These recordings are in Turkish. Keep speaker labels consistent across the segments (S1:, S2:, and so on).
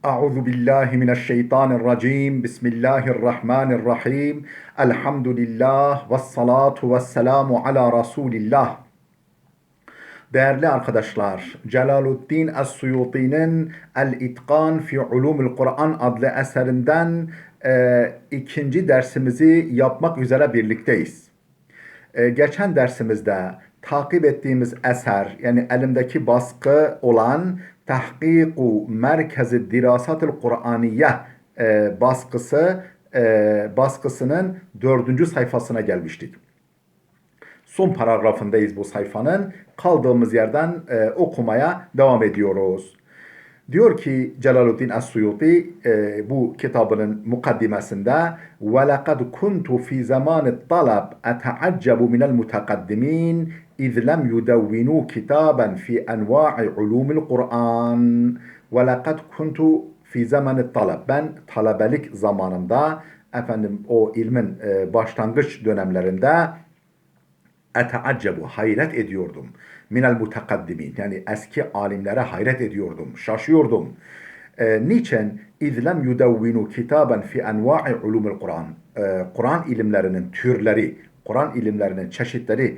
S1: Euzu billahi mineşşeytanirracim. Bismillahirrahmanirrahim. Elhamdülillah ve salatu ve selamu ala Resulillah. Değerli arkadaşlar, Celaluddin Es-Suyuti'nin El-İtkan fi Ulumul Kur'an adlı eserinden ikinci dersimizi yapmak üzere birlikteyiz. Geçen dersimizde takip ettiğimiz eser, yani elimdeki baskı olan Tahkiku Merkezi Dirasatil Kur'aniye baskısının 4. sayfasına gelmiştik. Son paragrafındayız bu sayfanın. Kaldığımız yerden okumaya devam ediyoruz. Diyor ki Celaluddin Es-Suyuti bu kitabının mukaddimesinde وَلَقَدْ كُنْتُ فِي زَمَانِ الطَّلَبِ أَتَعَجَّبُ مِنَ الْمُتَقَدِّمِينَ إِذْ لَمْ يُدَوِّنُوا كِتَابًا فِي أَنْوَاعِ عُلُومِ الْقُرْآنِ وَلَقَدْ كُنْتُ فِي زَمَانِ الطَّلَبِ Ben talebelik zamanında, o ilmin başlangıç dönemlerinde hayret ediyordum. Minel mutakaddimin, yani eski alimlere hayret ediyordum, şaşıyordum. Niçin? İzlem yudevvinu kitaben fi enva'i ulumul Kur'an. Kur'an ilimlerinin türleri, Kur'an ilimlerinin çeşitleri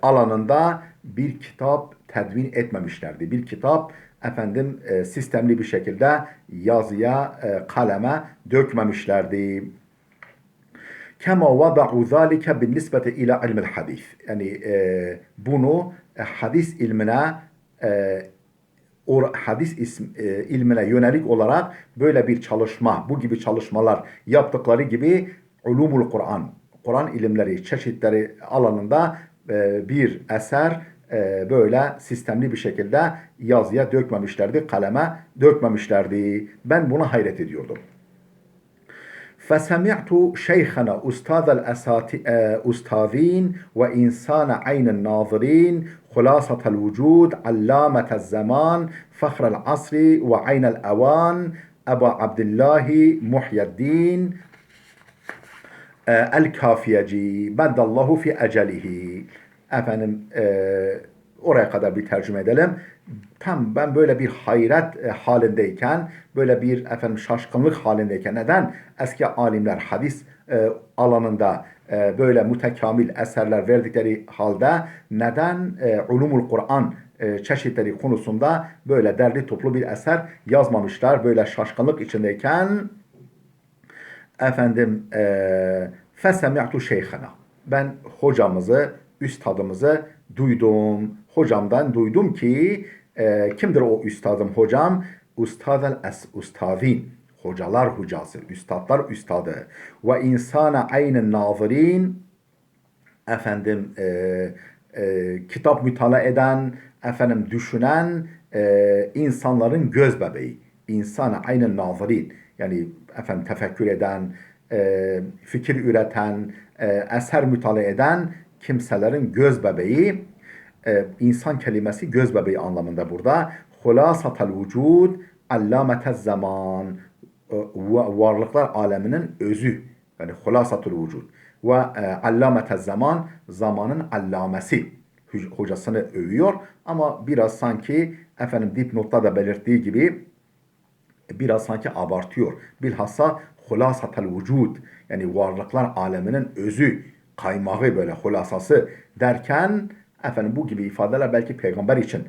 S1: alanında bir kitap tedvin etmemişlerdi. Bir kitap sistemli bir şekilde yazıya, kaleme dökmemişlerdi. Kema vada'u zalike bin nisbeti ila ilmil hadis. Yani bunu hadis ilmine ilmine yönelik olarak böyle bir çalışma, bu gibi çalışmalar yaptıkları gibi ulumul Kur'an, Kur'an ilimleri, çeşitleri alanında bir eser böyle sistemli bir şekilde yazıya dökmemişlerdi, kaleme dökmemişlerdi. Ben buna hayret ediyordum. فسمعت شيخنا أستاذ الأستاذين وإنسان عين الناظرين خلاصة الوجود علامة الزمان فخر العصر وعين الأوان أبا عبد الله محي الدين El-Kafiyeci beddallahu fi ecelihi. Oraya kadar bir tercüme edelim. Tam ben böyle bir hayret halindeyken, böyle bir şaşkınlık halindeyken, neden eski alimler hadis alanında böyle mütekamil eserler verdikleri halde neden ulumul Kur'an çeşitleri konusunda böyle derli toplu bir eser yazmamışlar? Böyle şaşkınlık içindeyken fesemi'tu şeyhana. Ben hocamızı, üstadımızı duydum. Hocamdan duydum ki kimdir o üstadım hocam? Ustadın. Hocalar hocası, üstadlar üstadı. Ve insana aynen nazirin. Kitap mütalaa eden, düşünen insanların göz bebeği. İnsana aynen nazirin. Yani tefekkür eden, fikir üreten, eser mütalaa eden kimselerin göz bebeği. İnsan kelimesi göz bebeği anlamında burada. Hulasatel vücud, allametez zaman. Varlıklar aleminin özü. Yani hulasatul vücud. Ve allametez zaman, zamanın allamesi. Hocasını övüyor ama biraz sanki dipnotta da belirttiği gibi biraz sanki abartıyor. Bilhassa hulasatel vücud, yani varlıklar aleminin özü, kaymağı, böyle hulasası derken bu gibi ifadeler belki peygamber için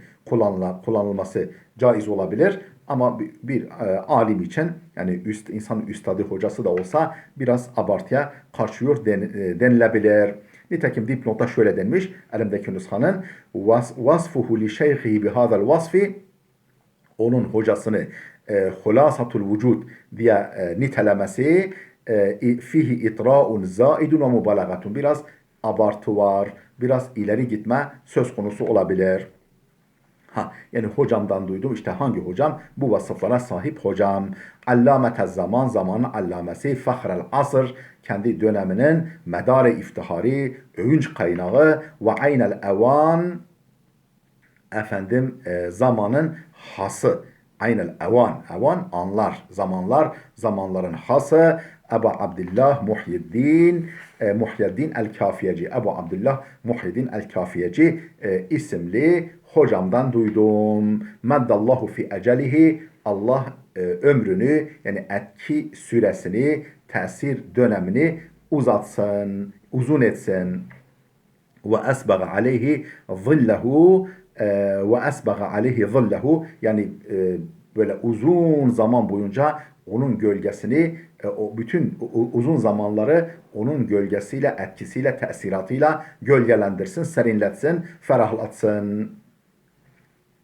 S1: kullanılması caiz olabilir ama bir alim için, yani insanın üstadı, hocası da olsa biraz abartıya kaçıyor denilebilir. Nitekim dipnotta şöyle denmiş elimdeki nüshanın: vasfuhu li şeyhihi bihadal vasfi, onun hocasını hulasatul vücud diye nitelemesi fihi itra'un zaidun ve mubalagatun, biraz abartı var, biraz ileri gitme söz konusu olabilir. Yani hocamdan duydum. İşte hangi hocam? Bu vasıflara sahip hocam. Allametez zaman, zamanın allamesi, fahrel asr, kendi döneminin medar-ı iftihari, övünç kaynağı, ve aynel evan, zamanın hası. Aynel evan, evan anlar, zamanlar, zamanların hası. Ebu Abdullah Muhyiddin, Muhyiddin El-Kafiyeci, Ebu Abdullah Muhyiddin El-Kafiyeci isimli hocamdan duydum. Meddallahu fi ecelihi, Allah ömrünü, yani etki süresini, tesir dönemini uzatsın, uzun etsin. Ve esbaga aleyhi zillehu ve esbaga aleyhi zillehu, yani böyle uzun zaman boyunca onun gölgesini, o bütün uzun zamanları onun gölgesiyle, etkisiyle, tesiratıyla gölgelendirsin, serinletsin, ferahlatsın.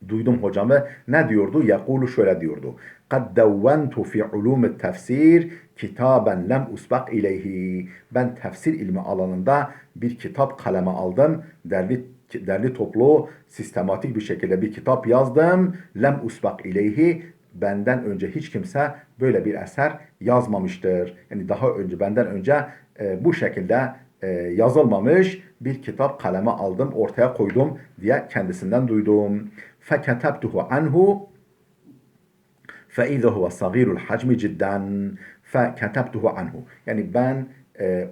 S1: Duydum hocamı ne diyordu? Yakulu şöyle diyordu. Kad devventu fi ulum tefsir kitaben lem usbak ileyhi. Ben tefsir ilmi alanında bir kitap kaleme aldım. Derli toplu, sistematik bir şekilde bir kitap yazdım. Lem usbak ileyhi. Benden önce hiç kimse böyle bir eser yazmamıştır. Yani daha önce, benden önce bu şekilde yazılmamış bir kitap kaleme aldım, ortaya koydum diye kendisinden duydum. فكتبته عنه فإذا هو صغير الحجم جدا فكتبته عنه. Yani ben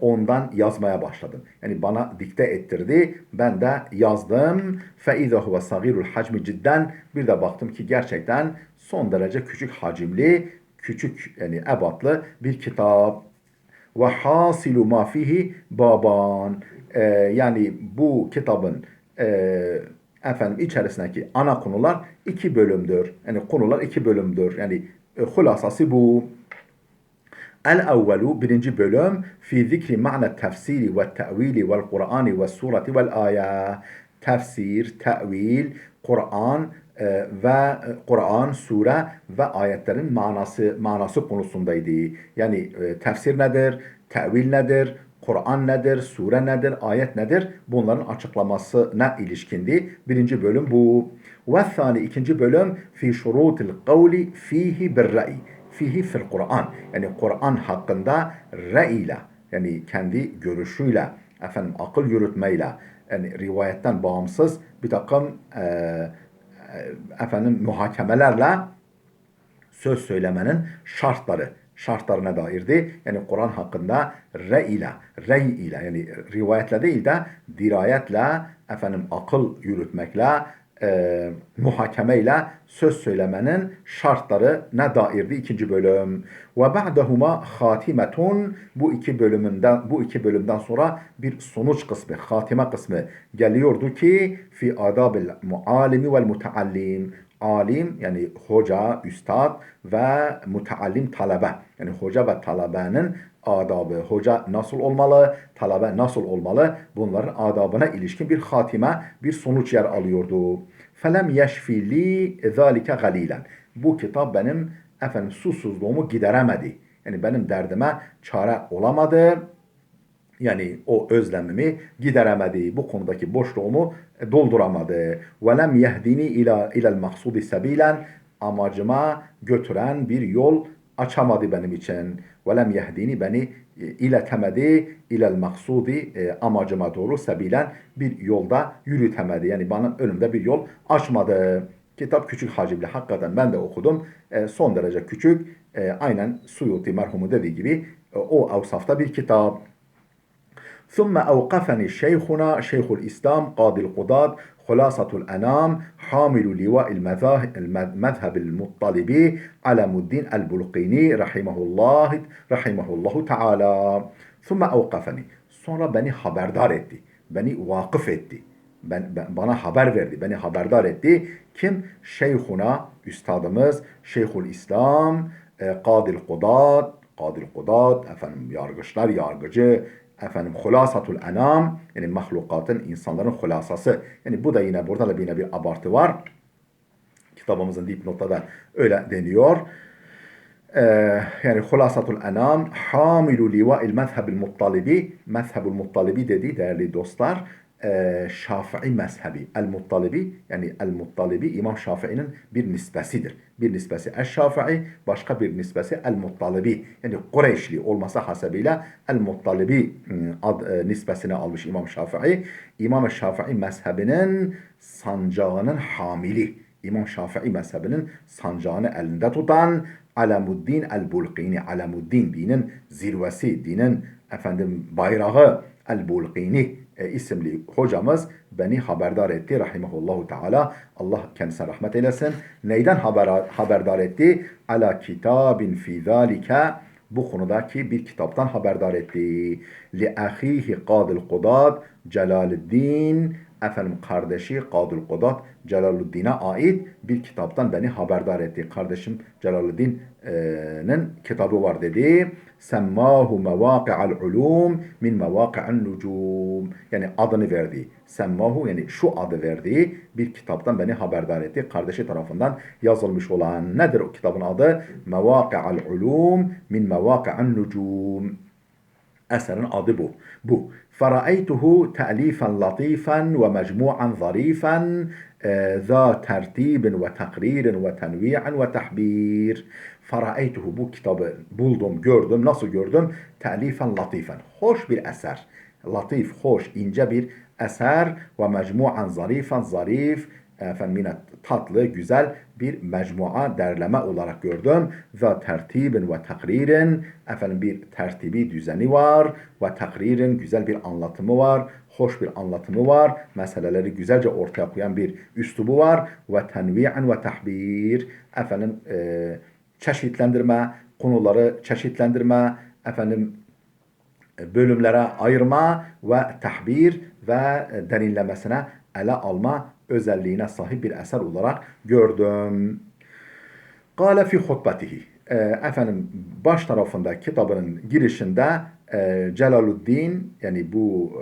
S1: ondan yazmaya başladım. Yani bana dikte ettirdi. Ben de yazdım. فإذا هو صغير الحجم جدا. Bir de baktım ki gerçekten son derece küçük hacimli, küçük yani ebatlı bir kitap. Ve hasilu ma fihi baban. Yani bu kitabın içerisindeki ana konular iki bölümdür. Yani konular iki bölümdür. Yani hulasası bu. El-evvelu birinci bölüm fi zikri ma'na tefsiri ve te'vili vel Kur'ani ve surati vel aya. Tefsir, tevil, Kur'an ve Kur'an, sure ve ayetlerin manası konusundaydı. Yani tefsir nedir? Tevil nedir? Kur'an nedir? Sure nedir? Ayet nedir? Bunların açıklamasına ilişkindi. Birinci bölüm bu. Ve thani ikinci bölüm fi şurutil kavli fihi birra'i. Fihi fil Kur'an. Yani Kur'an hakkında re yani kendi görüşüyle, akıl yürütmeyle, yani rivayetten bağımsız bir takım muhakemelerle söz söylemenin şartlarına dairdi. Yani Kur'an hakkında rey ile yani rivayetle değil de dirayetle, akıl yürütmekle, muhakemeyle söz söylemenin şartlarına dairdi ikinci bölüm. Ve ba'dahuma hatimetun, bu iki bölümden sonra bir sonuç kısmı, hatime kısmı geliyordu ki fi adabil muallimi vel mutaallim. Alim yani hoca, üstad ve müteallim talebe. Yani hoca ve talebenin adabı. Hoca nasıl olmalı, talebe nasıl olmalı? Bunların adabına ilişkin bir hatime, bir sonuç yer alıyordu. Felem yeşfi li zalike galilen. Bu kitap benim susuzluğumu gideremedi. Yani benim derdime çare olamadı. Yani o özlemimi gideremedi. Bu konudaki boşluğumu dolduramadı. وَلَمْ يَهْدِنِي ilal maksudi sebilen. Amacıma götüren bir yol açamadı benim için. وَلَمْ يَهْدِنِي beni iletemedi ilal maksudi, amacıma doğru sebilen bir yolda yürütemedi. Yani bana önümde bir yol açmadı. Kitap küçük hacimli. Hakikaten ben de okudum. Son derece küçük. Aynen Suyuti merhumu dediği gibi o avsafta bir kitap. ثم أوقفني شيخنا شيخ الإسلام قاضي القضاة خلاصة الأنام حامل لواء المذهب المطلبي علم الدين البلقيني رحمه الله تعالى. ثم أوقفني, sonra beni haberdar etti, beni vakıf etti, bana haber verdi, beni haberdar etti. Kim? Şeyhuna, üstadımız Şeyhül İslam, Kadil Kudat, yargıçlar, yargıcı, hulasatul enam, yani mahlukatın, insanların hulasası. Yani bu da yine burada da yine bir abartı var. Kitabımızın dipnotta da öyle deniyor. Yani hulasatul enam hamilu liva'il mezhebil muttalibi. Mezhebul muttalibi dedi değerli dostlar. Şafii mezhebi. El-Muttalibi, yani El-Muttalibi İmam Şafii'nin bir nisbesidir. Bir nisbesi El-Şafii, başka bir nisbesi El-Muttalibi. Yani Kureyşli olması hasebiyle El-Muttalibi nisbesini almış İmam Şafii. İmam Şafii mezhebinin sancağının hamili. İmam Şafii mezhebinin sancağını elinde tutan Alemuddin el-Bulqini. Alemuddin, dinin zirvesi, dinin bayrağı el-Bulqini isimli hocamız beni haberdar etti. Rahimahullahu Teala. Allah kendisine rahmet eylesin. Neyden haberdar etti? Ala kitabin fi zalike. Bu konudaki bir kitaptan haberdar etti. Li ahihi Kadil Kudat Celaleddin, efendim kardeşi Kadil Kudat Celaleddin'e ait bir kitaptan beni haberdar etti. Kardeşim Celaleddin'in kitabı var dedi. Semmahu mevaki'al ulum min mevaki'an nucum. Yani adını verdi. Semmahu yani şu adı verdiği bir kitaptan beni haberdar etti. Kardeşi tarafından yazılmış olan nedir o kitabın adı? Mevaki'al ulum min mevaki'an nucum. Eserin adı bu. Bu. Feraeytuhu te'lifen latifan ve mecmu'an zarifan za tertibin ve takririn ve tenvi'an ve tahbir. Feraeytuhu bu kitabı buldum, gördüm. Nasıl gördüm? Te'lifen latifen. Hoş bir eser. Latif, hoş, ince bir eser ve mecmu'an zarifan, zarif, efendim yine tatlı, güzel bir mecmua derleme olarak gördüm. Ve tertibin ve takririn, efendim bir tertibi düzeni var ve takririn güzel bir anlatımı var, hoş bir anlatımı var, meseleleri güzelce ortaya koyan bir üslubu var ve tenvi'an ve tahbir, efendim çeşitlendirme, konuları çeşitlendirme, efendim bölümlere ayırma ve tahbir ve derinlemesine ele alma özelliğine sahip bir eser olarak gördüm. Kâle fi hutbetihi. Efendim baş tarafında kitabının girişinde Celaluddin yani bu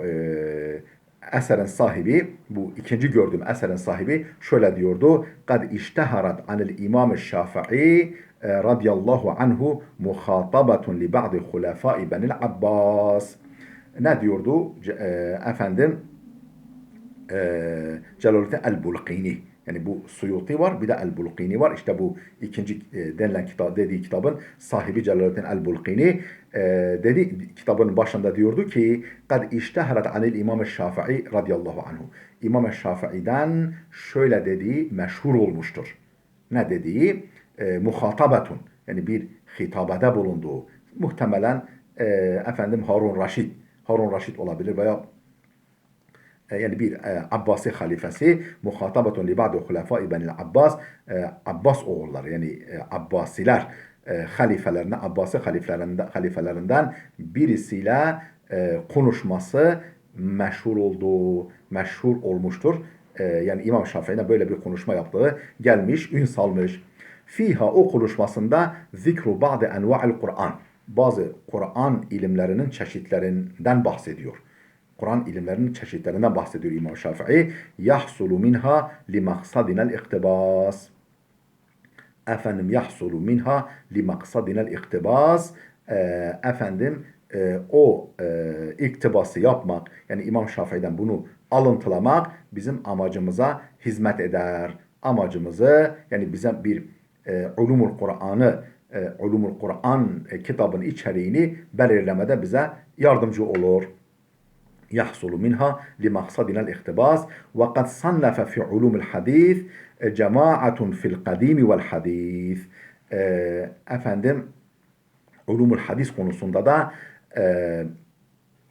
S1: eserin sahibi, bu ikinci gördüğüm eserin sahibi şöyle diyordu. Kad işteharat anil İmam Şafii radıyallahu anhu muhatabatun li ba'di hulefai benil Abbas. Ne diyordu? Efendim Celaleddin el-Bulqini. Yani bu Suyuti var, bir de el-Bulqini var. İşte bu ikinci denilen kitap dediği kitabın sahibi Celaleddin el-Bulqini dedi kitabın başında diyordu ki kad işteharat anil İmam Şafii radıyallahu anhu. İmam Şafii'den şöyle dediği meşhur olmuştur. Ne dediği? Muhatabatun. Yani bir hitabede bulunduğu. Muhtemelen efendim Harun Raşid olabilir veya yani bir Abbasi halifesi muhatabatun li ba'di hulefai benil Abbas, Abbas oğulları yani Abbasiler Abbasi halifelerinden birisiyle konuşması meşhur olmuştur. Yani İmam Şafii'nin böyle bir konuşma yaptığı gelmiş, ün salmış. Fiha o konuşmasında zikru ba'di enva'il Kur'an. Bazı Kur'an ilimlerinin çeşitlerinden bahsediyor. Kur'an ilimlerinin çeşitlerinden bahsediyor İmam Şafii. Yahsulu minha li maksadinel iktibas. Efendim yahsulu minha li maksadinel iktibas. Efendim o iktibası yapmak yani İmam Şafii'den bunu alıntılamak bizim amacımıza hizmet eder. Amacımızı yani bize bir Ulumul Kur'an kitabın içeriğini belirlemede bize yardımcı olur. يحصل منها لمقصدنا الاقتباس وقد صنف في علوم الحديث جماعة في القديم والحديث efendim ulumul hadis konusunda da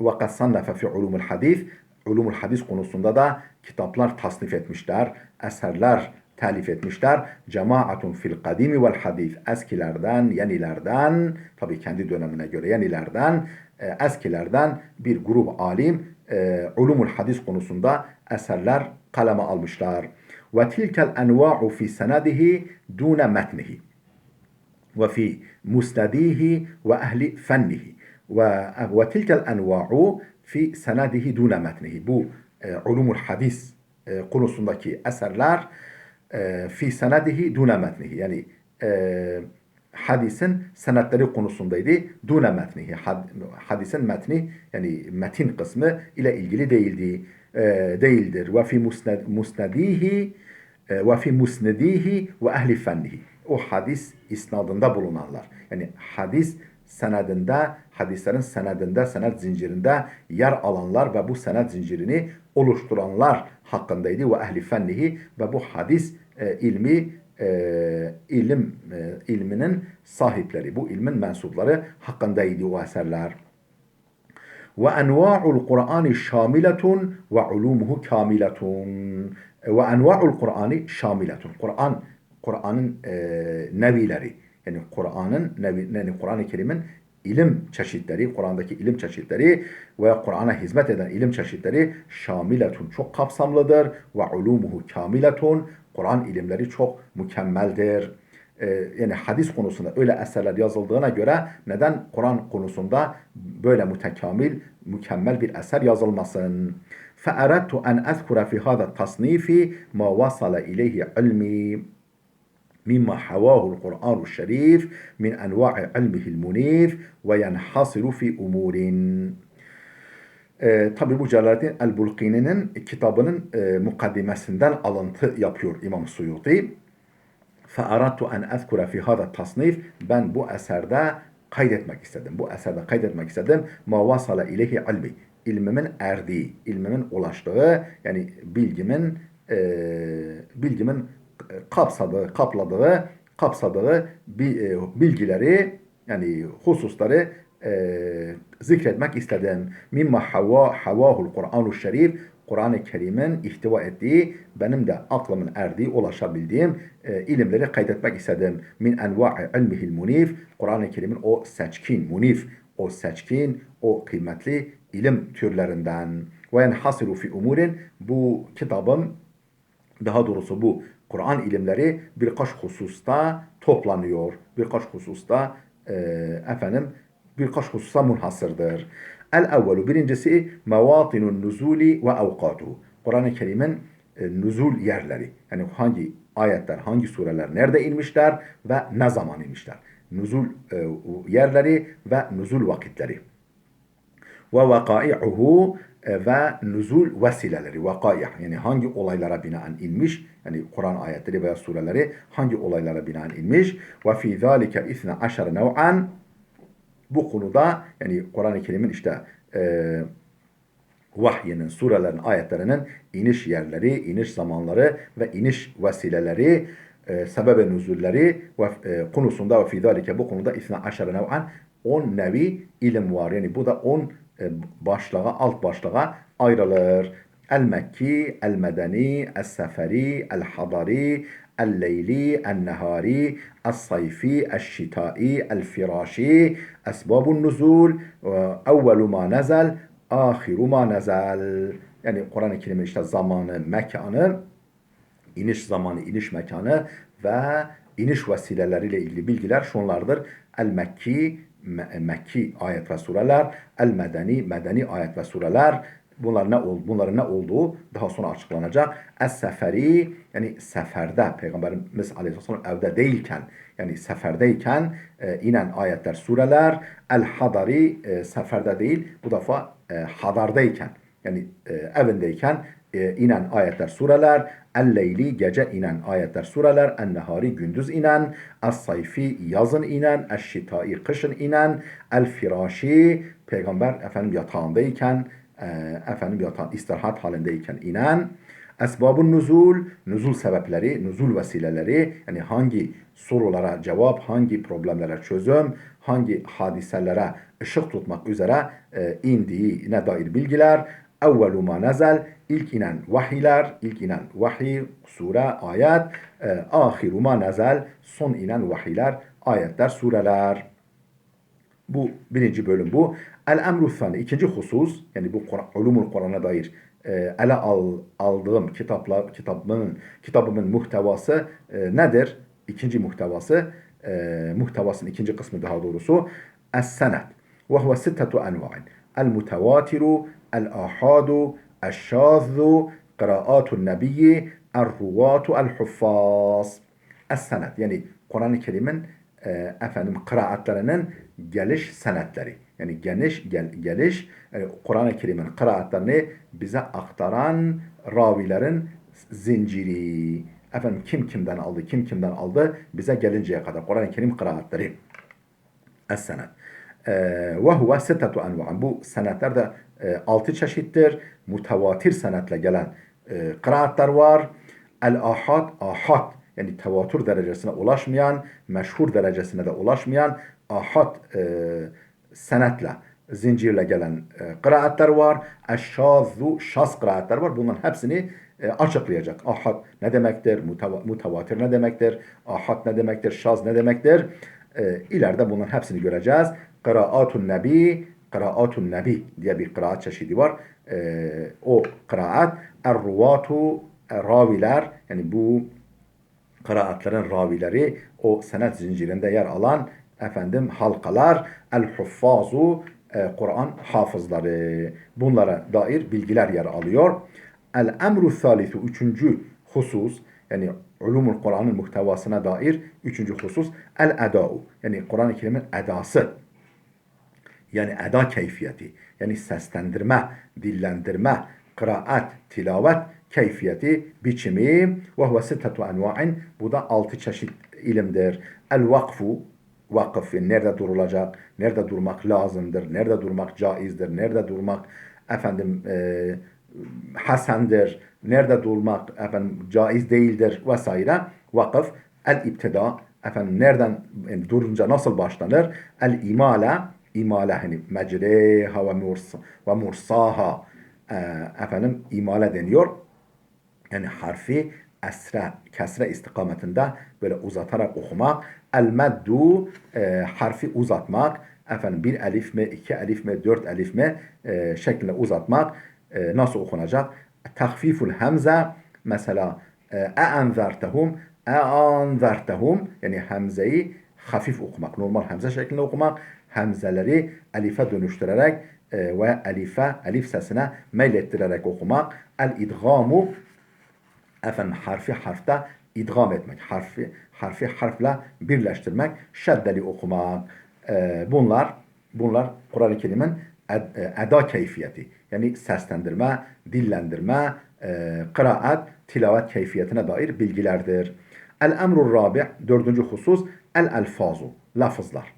S1: وقد صنف في علوم الحديث ulumul hadis konusunda da kitaplar tasnif etmişler, eserler telif etmişler. Cemaatun fil kadimi vel hadis. Eskilerden, yenilerden, tabii kendi dönemine göre yenilerden, eskilerden bir grup alim ulumul hadis konusunda eserler kaleme almışlar. Ve tilkel enva'u fi senadihi dune metnihi ve fi musnadihi ve ehli fennihi ve tilkel enva'u fi senadihi dune metnihi. Bu ulumul hadis konusundaki eserler fi senadihi dune metnihi yani hadisin senetleri konusundaydı. Dune metnihi. Hadisin metni yani metin kısmı ile ilgili değildir. Ve fi musnedihi ve fi musnedihi ve ehli fennihi. O hadis isnadında bulunanlar. Yani hadislerin senedinde, senet zincirinde yer alanlar ve bu senet zincirini oluşturanlar hakkındaydı. Ve ehli fennihi ve bu hadis ilminin sahipleri, bu ilmin mensupları hakkındaydı o eserler. Ve enva'ul Kur'ani şamiletun ve ulumuhu kamiletun. Ve enva'ul Kur'ani şamiletun. Kur'an'ın nevileri. Yani Kur'an-ı Kerim'in ilim çeşitleri, Kur'an'daki ilim çeşitleri ve Kur'an'a hizmet eden ilim çeşitleri şamiletun, çok kapsamlıdır ve ulumuhu kamiletun, Kur'an ilimleri çok mükemmeldir. Yani hadis konusunda öyle eserler yazıldığına göre neden Kur'an konusunda böyle mükemmel bir eser yazılmasın? فَأَرَدْتُ أَنْ أَذْكُرَ فِي هَذَا التَّصْنِيفِ مَا وَصَلَ إِلَيْهِ عِلْمِي مما حواه القرآن الشريف من أنواع علمه المنيف وينحصر في أمور. Tabi bu Celaleddin el-Bulkini'nin kitabının mukaddimesinden alıntı yapıyor İmam Suyuti. فَأَرَدْتُ أَنْ أَذْكُرَ فِي هَذَا التَّصْنِيفِ Ben bu eserde kaydetmek istedim. Bu eserde kaydetmek istedim. مَا وَصَلَ إِلَيْهِ عِلْمِ İlmimin erdiği, ilmimin ulaştığı, yani bilgimin kapsadığı bilgileri, yani hususları zikretmek istedim. Mimma havahul Kur'an-ı Şerif, Kur'an-ı Kerim'in ihtiva ettiği, benim de aklımın erdiği, ulaşabildiğim ilimleri kaydetmek istedim. Min enva'i ilmihil munif, Kur'an-ı Kerim'in o seçkin, o kıymetli ilim türlerinden. Ve yenhasiru fi umurin, bu kitabım, daha doğrusu bu Kur'an ilimleri birkaç hususta toplanıyor. Birkaç hususa munhasırdır. El-evvelu, birincisi mevatinun nuzuli ve evkatuhu. Kur'an-ı Kerim'in nuzul yerleri. Yani hangi ayetler, hangi sureler nerede inmişler ve ne zaman inmişler. Nuzul yerleri ve nuzul vakitleri. Ve vakai'uhu, ve nuzul vesileleri, vakaya, yani hangi olaylara binaen inmiş, yani Kur'an ayetleri veya sureleri hangi olaylara binaen inmiş. Ve fî zâlike isne aşer nev'an, bu konuda yani Kur'an-ı Kerim'in işte vahyinin, surelerin, ayetlerinin iniş yerleri, iniş zamanları ve iniş vesileleri, sebebe nüzulleri konusunda ve fî zâlike, bu konuda isne aşer nev'an, 10 nevi ilim var. Yani bu da 10 alt başlığa ayrılır. El-Mekki, El-Medeni, El-Seferi, El-Hadari, El-Leyli, El-Nehari, El-Sayfi, El-Şitai, El-Firaşi, Esbabun Nuzul, Evvelu ma nezel, Ahiru ma nezel. Yani Kur'an-ı Kerim'in işte zamanı, mekanı, iniş zamanı, iniş mekanı ve iniş vesileleriyle ilgili bilgiler şunlardır. El-Mekki, Mekki ayet ve sureler, el-Medeni, Medeni ayet ve sureler, bunların ne olduğu daha sonra açıklanacak. Es-Seferi, yani seferde, Peygamberimiz Aleyhisselam evde değilken, yani seferdeyken inen ayetler, sureler. El-Hadari, seferde değil, bu defa hadardayken, yani evindeyken inen ayetler, sureler. El-Leyli, gece inen ayetler, sureler. El-Nehari, gündüz inen. Es-Sayfi, yazın inen. Es-Şitai, kışın inen. El-Firaşi, Peygamber yatağındayken, istirahat halindeyken inen. Esbabun nuzul, nuzul sebepleri, nuzul vesileleri, yani hangi sorulara cevap, hangi problemlere çözüm, hangi hadiselere ışık tutmak üzere indiğine dair bilgiler. Evvelu ma nezel, ilk inen vahiy, sure, ayet. Ahiru ma nezel, son inen vahiyler, ayetler, sureler. Bu birinci bölüm bu. El-emru thani, ikinci husus, yani bu ulumul Kur'an'a dair ele aldığım kitabımın muhtevası nedir? İkinci muhtevasının ikinci kısmı daha doğrusu. Es-senet. Ve huve sittetu enva'in. El-mutevatiru, el-ahadu, el-şâzzu, kıraatun nebiyyi, el-ruvatu, el-huffaz. Es-senet, yani Kur'an-ı Kerim'in kıraatlerinin geliş senetleri. Yani geliş Kur'an-ı Kerim'in kıraatlerini bize aktaran ravilerin zinciri. Kim kimden aldı bize gelinceye kadar Kur'an-ı Kerim kıraatleri. Es-senet. Ve huve sittetu enva'an. Bu senetler de 6 çeşittir. Mutevatir senetle gelen kıraatler var. Ahad, yani tevatür derecesine ulaşmayan, meşhur derecesine de ulaşmayan ahad senetle zincirle gelen kıraatler var. Eşşazu şaz kıraatler var. Bunların hepsini açıklayacak. Ahad ne demektir? Mutavatir ne demektir? Ahad ne demektir? Şaz ne demektir? İleride bunların hepsini göreceğiz. Kıraatun Nebi diye bir kıraat çeşidi var. O kıraat er-ruvatu raviler, yani bu kıraatlerin ravileri, o senet zincirinde yer alan halkalar, el-huffazu Kur'an hafızları, bunlara dair bilgiler yer alıyor. El-emru thalithu, üçüncü husus, yani ulumul Kur'an'ın muhtevasına dair üçüncü husus, el-eda'u, yani Kur'an-ı Kerim'in edası, yani eda keyfiyeti, yani seslendirme, dillendirme, kıraat, tilavet keyfiyeti, biçimi, ve huve sittetu enva'in, bu da 6 çeşit ilimdir. El vakfu, vakıf, nerede durulacak, nerede durmak lazımdır, nerede durmak caizdir, nerede durmak hasendir, nerede durmak caiz değildir vesaire. Vakıf, el iptida, nereden durunca nasıl başlanır? El imala, imala hani mecreha ve mursaha, imale deniyor. Yani harfi esre, kesre istikametinde böyle uzatarak okumak. El meddu, harfi uzatmak. Bir elif mi, iki elif mi, dört elif mi şeklinde uzatmak. Nasıl okunacak? Tahfiful hemze, mesela e'anzertehum, yani hemzeyi hafif okumak, normal hemze şeklinde okumak, hemzeleri elife dönüştürerek ve elif sesine meylettirerek okumak. El idgamu, harfi harfte idgam etmek, harfi harfle birleştirmek, şeddeli okumak. Bunlar Kur'an-ı Kerim'in eda keyfiyeti, yani seslendirme, dillendirme, kıraat, tilavet keyfiyetine dair bilgilerdir. El-emrul rabi', dördüncü husus, el-elfazu, lafızlar.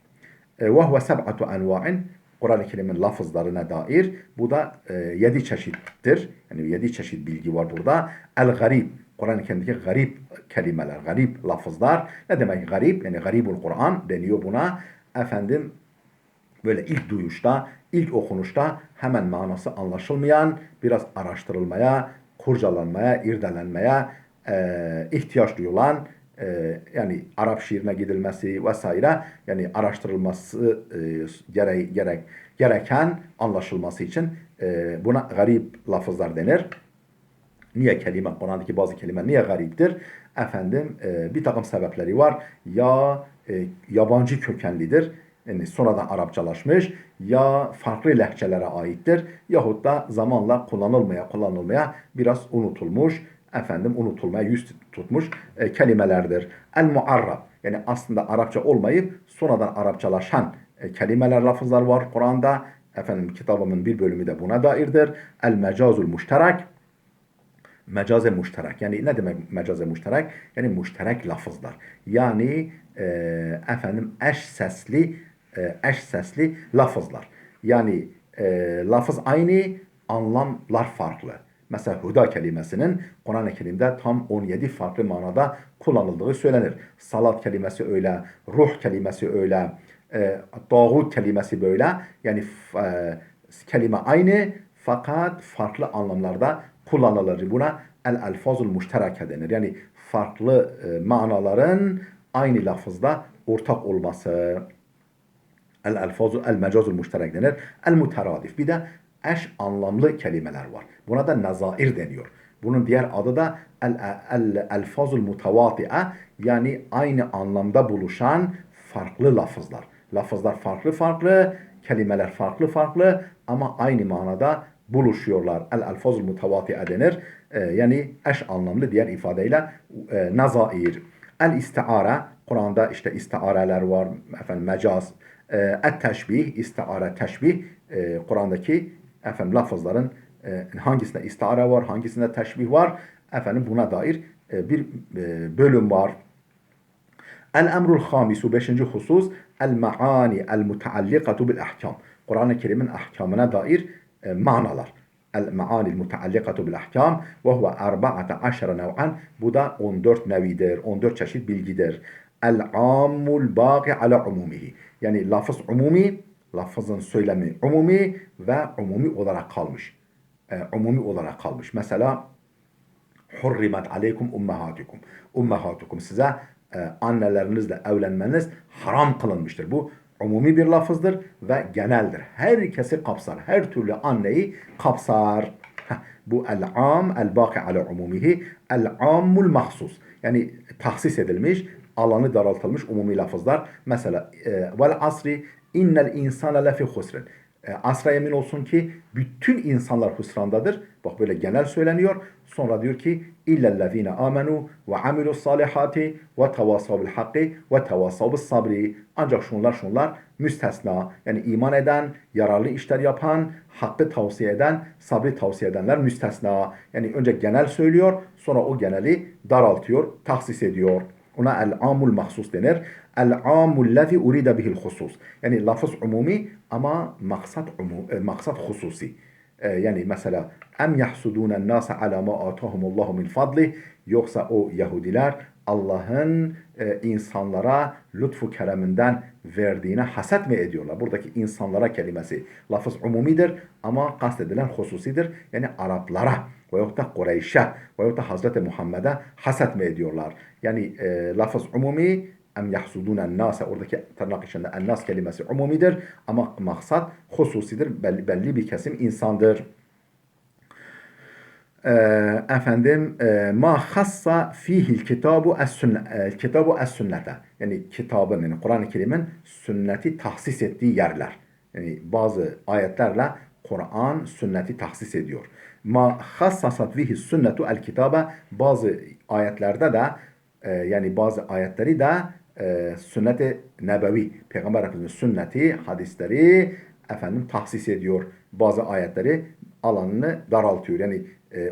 S1: Ve huve seb'atu enva'in, Kur'an-ı Kerim'in lafızlarına dair, bu da 7 çeşittir. Yani 7 çeşit bilgi var burada. El-garib, Kur'an-ı Kerim'deki garip kelimeler, garip lafızlar. Ne demek garip? Yani garibul Kur'an deniyor buna. Böyle ilk duyuşta, ilk okunuşta hemen manası anlaşılmayan, biraz araştırılmaya, kurcalanmaya, irdelenmeye ihtiyaç duyulan, yani Arap şiirine gidilmesi vesaire, yani araştırılması gereken, anlaşılması için buna garip lafızlar denir. Niye kelime, Kur'an'daki bazı kelime niye gariptir? Bir takım sebepleri var. Ya yabancı kökenlidir, yani sonradan Arapçalaşmış, ya farklı lehçelere aittir, yahut da zamanla kullanılmaya biraz unutulmaya yüz tutmuş kelimelerdir. El-muarrab, yani aslında Arapça olmayıp sonradan Arapçalaşan kelimeler, lafızlar var Kur'an'da. Kitabımın bir bölümü de buna dairdir. El-mecazul müşterek, mecaze müşterek. Yani ne demek mecaze müşterek? Yani müşterek lafızlar. Yani eş sesli lafızlar. Yani lafız aynı, anlamlar farklı. Mesela huda kelimesinin Kur'an-ı Kerim'de tam 17 farklı manada kullanıldığı söylenir. Salat kelimesi öyle, ruh kelimesi öyle, tağut kelimesi böyle. Yani kelime aynı fakat farklı anlamlarda kullanılır. Buna el-elfazul müştereke denir. Yani farklı manaların aynı lafızda ortak olması. El-mecazul müşterek denir. El-muteradif. Bir de eş anlamlı kelimeler var. Buna da nazair deniyor. Bunun diğer adı da el-elfazul mutevati'e, yani aynı anlamda buluşan farklı lafızlar. Lafızlar farklı farklı, kelimeler farklı farklı ama aynı manada buluşuyorlar. El-elfazul mutevati'e denir. Yani eş anlamlı, diğer ifadeyle nazair. El-istiara, Kur'an'da işte istiareler var, mecaz, et-teşbih, istiare, teşbih, Kur'an'daki lafızların hangisinde istiare var, hangisinde teşbih var, buna dair bir bölüm var. El-emrul hamisu, beşinci husus, el-maani el-muteallikatu bil-ahkam. Kur'an-ı Kerim'in ahkamına dair manalar. El-maani el-muteallikatu bil-ahkam ve huve 14 nev'an. Bu da 14 nevidir, 14 çeşit bilgidir. El-ammul bâgi ala umumihi. Yani lafız umumi, Lafızın söylemi umumi ve umumi olarak kalmış. Umumi olarak kalmış. Mesela hurrimet aleykum ummahatukum. Ummahatukum size annelerinizle evlenmeniz haram kılınmıştır. Bu umumi bir lafızdır ve geneldir. Herkesi kapsar. Her türlü anneyi kapsar. Bu el-am el-baki ala umumihi el-ammul mahsus. Yani tahsis edilmiş, alanı daraltılmış umumi lafızlar. Mesela vel asri innel insane lefi husrin. Asra yemin olsun ki bütün insanlar husrandadır. Bak böyle genel söyleniyor. Sonra diyor ki illellezine amenu ve amilus salihati ve tevasav bil hakki ve tevasav bis sabri. Ancak şunlar müstesna. Yani iman eden, yararlı işler yapan, hakkı tavsiye eden, sabri tavsiye edenler müstesna. Yani önce genel söylüyor, sonra o geneli daraltıyor, tahsis ediyor. Ona el-amul mahsus denir. El-amul lezi urida bihil husus. Yani lafız umumi ama maksat hususi. Yani mesela em yahsudunen nase ala ma atahumullahu min fadli, yoksa o Yahudiler Allah'ın insanlara lütfu kereminden verdiğine haset mi ediyorlar? Buradaki insanlara kelimesi lafız umumidir ama kastedilen hususidir. Yani Araplara veyahut da Kureyş'e veyahut da Hazreti Muhammed'e haset mi ediyorlar? Yani lafız umumi em yahsudunen nase, oradaki tırnak içinde ennas kelimesi umumidir ama maksat hususidir. Belli bir kesim insandır. Efendim ma hassa fihil kitabu es-sünnete, yani kitabın, yani Kur'an-ı Kerim'in sünneti tahsis ettiği yerler. Yani bazı ayetlerle Kur'an sünneti tahsis ediyor. Ma hassasat fihi sünnetu el kitabe, bazı ayetlerde de yani bazı ayetleri de sünnet-i nebevi, Peygamber Efendimiz'in sünneti, hadisleri efendim tahsis ediyor. Bazı ayetleri alanını daraltıyor. Yani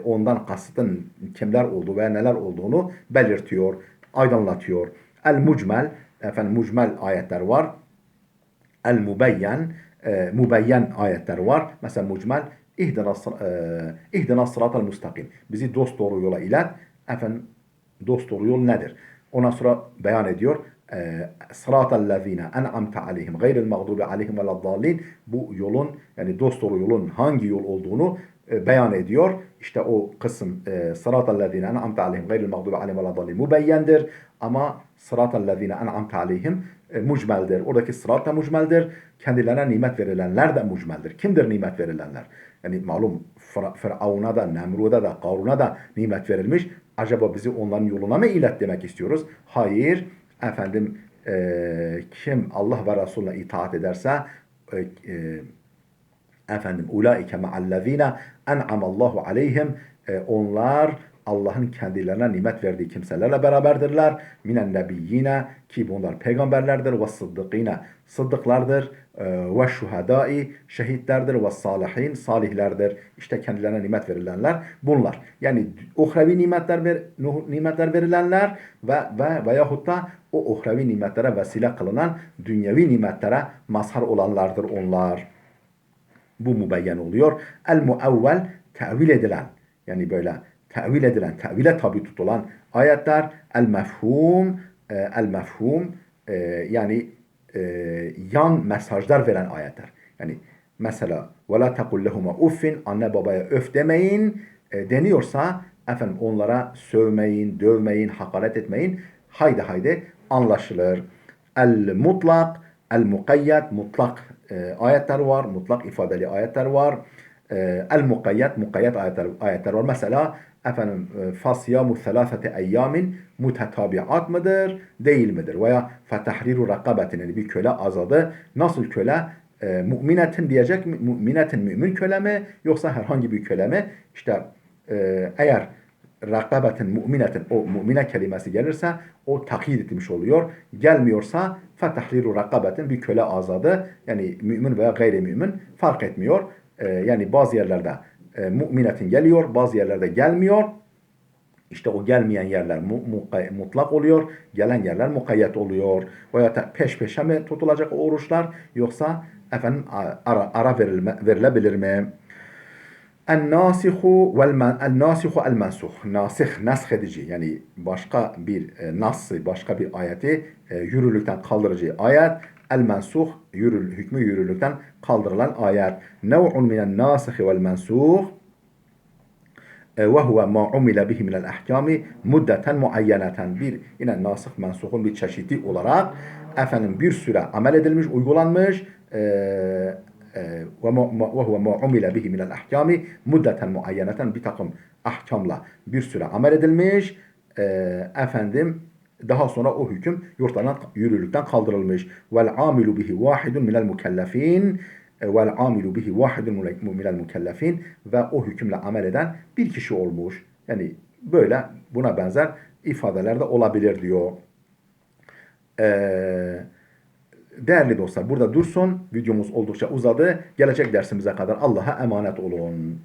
S1: ondan kastın kimler olduğu veya neler olduğunu belirtiyor, aydınlatıyor. El-mucmel, efendim mucmel ayetler var. El-mubeyyen, mübeyyen ayetler var. Mesela mucmel ihdinas sıratal mustakim. Bizi dost doğru yola ilet. Efendim dost doğru yol nedir? Ondan sonra beyan ediyor. Sıratal lezine en'amte aleyhim gayril mağdubi aleyhim veleddallin. Bu yolun, yani dost doğru yolun hangi yol olduğunu beyan ediyor. İşte o kısım sıratal lezine en'amte aleyhim gayril mağdubi aleyhim veleddallin mübeyyendir. Ama sıratal lezine en'amte aleyhim mucmeldir. Oradaki sırat da mucmeldir. Kendilerine nimet verilenler de mucmeldir. Kimdir nimet verilenler? Yani malum Firavun'a da, Nemrud'a da, Karun'a da nimet verilmiş. Acaba bizi onların yoluna mı ilet demek istiyoruz? Hayır. Efendim kim Allah ve Resulüne itaat ederse efendim ulaike ma'allezine en'amallahu aleyhim, onlar Allah'ın kendilerine nimet verdiği kimselerle beraberdirler. Minen nebiyyine, ki bunlar peygamberlerdir, ve sıddıkine, sıddıklardır, ve şuhadai, şehitlerdir, ve salihin, salihlerdir. İşte kendilerine nimet verilenler bunlar. Yani uhrevi nimetler verilenler veyahut da o uhrevi nimetlere vesile kılınan dünyevi nimetlere mazhar olanlardır onlar. Bu mübeyyen oluyor. El-muevvel, tevil edilen, yani böyle tevil edilen, tevile tabi tutulan ayetler. El-mefhum, yani yan mesajlar veren ayetler. Yani mesela وَلَا تَقُلْ لَهُمَا uffin, anne babaya öf demeyin deniyorsa, efendim onlara sövmeyin, dövmeyin, hakaret etmeyin. Haydi anlaşılır. El-mutlak, el-mukayyet, mutlak ayetler var, mutlak ifadeli ayetler var. El-mukayyet ayetler var. Mesela efendim fasyamu selâfete eyyamin mutetabiat mıdır, değil midir? Veya fetahriru rakabetin, yani bir köle azadı. Nasıl köle? Müminetin diyecek, müminetin mümin köle mi, yoksa herhangi bir köle mi? İşte eğer rakabetin müminetin, o mümine kelimesi gelirse o takyid etmiş oluyor. Gelmiyorsa fetahriru rakabetin, bir köle azadı. Yani mümin veya gayrimümin fark etmiyor. Yani bazı yerlerde müminetin geliyor, bazı yerlerde gelmiyor. İşte o gelmeyen yerler mutlak oluyor, gelen yerler mukayyet oluyor. Veya peş peşe mi tutulacak o oruçlar, yoksa efendim ara verilebilir mi? El-nasihu el-mensuh. Nasih, nesh edici. Yani başka bir nas'ı, başka bir ayeti yürürlükten kaldırıcı ayet. El-mensuh hükmü yürürlükten kaldırılan ayet. Nev'un minen nasihi vel mensuh ve huve ma umile bihi minel ahkami muddeten muayyeneten. Bir yine nasih mensuhun bir çeşidi olarak bir süre amel edilmiş, uygulanmış ve huve ma umile bihi minel ahkami muddeten muayyeneten, bir takım ahkamla bir süre amel edilmiş. Daha sonra o hüküm yürürlükten kaldırılmış. Vel amilu bihi vahidun minel mukellefin vel amilu bihi vahidun minel mukellefin, ve o hükümle amel eden bir kişi olmuş. Yani böyle buna benzer ifadeler de olabilir diyor. Değerli dostlar, burada dursun. Videomuz oldukça uzadı. Gelecek dersimize kadar Allah'a emanet olun.